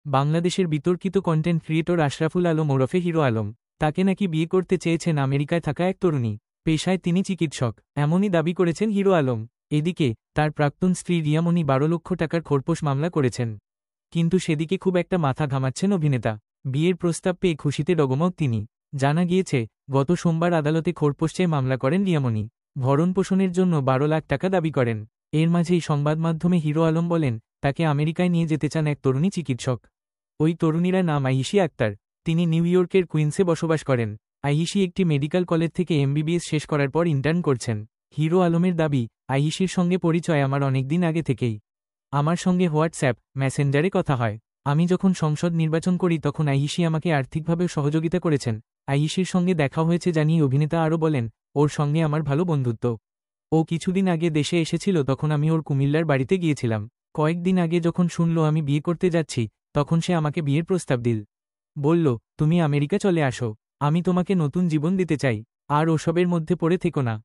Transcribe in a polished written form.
বাংলাদেশের বিতর্কিত content creator Ashraful Alam ওরফে হিরো আলম, তাকে নাকি বিয়ে করতে চেয়েছেন আমেরিকায় থাকা এক তরুণী। পেশায় তিনি চিকিৎসক, এমনই দাবি করেছেন হিরো আলম। এদিকে তার প্রাক্তন স্ত্রী রিয়ামণি ১২ লক্ষ টাকার খোরপোশ মামলা করেছেন। কিন্তু সেদিকে খুব একটা মাথা ঘামাচ্ছেন অভিনেতা। বিয়ের প্রস্তাব পেয়ে খুশিতে ডগমগ তিনি। জানা গিয়েছে, গত সোমবার আদালতে খোরপোশ চেয়ে মামলা করেন রিয়ামণি। ভরণ-পোষণের জন্য ১২ লাখ টাকা দাবি করেন। এর মাঝেই সংবাদমাধ্যমে হিরো আলম বলেন, তাকে আমেরিকায় নিয়ে যেতে চান এক তরুণী চিকিৎসক। ওই তরুণীরা নাম আইয়িশি আক্তার। তিনি নিউ ইয়র্কের কুইন্সে বসবাস করেন। আইয়িশি একটি মেডিকেল কলেজ থেকে এমবিবিএস শেষ করার পর ইন্টার্ন করছেন। হিরো আলমের দাবি, আইয়িশির সঙ্গে পরিচয় আমার অনেকদিন আগে থেকেই। আমার সঙ্গে হোয়াটসঅ্যাপ, মেসেঞ্জারে কথা হয়। আমি যখন সংসদ নির্বাচন করি তখন আইয়িশি আমাকে আর্থিকভাবে সহযোগিতা করেছেন। আইয়িশির সঙ্গে দেখা হয়েছে জানিয়ে অভিনেতা আরও বলেন, ওর সঙ্গে আমার ভালো বন্ধুত্ব। ও কিছুদিন আগে দেশে এসেছিল, তখন আমি ওর কুমিল্লার বাড়িতে গিয়েছিলাম। কয়েকদিন আগে যখন শুনল আমি বিয়ে করতে যাচ্ছি, তখন সে আমাকে বিয়ের প্রস্তাব দিল। বলল, তুমি আমেরিকা চলে আসো, আমি তোমাকে নতুন জীবন দিতে চাই, আর ওসবের মধ্যে পড়ে থেকো না।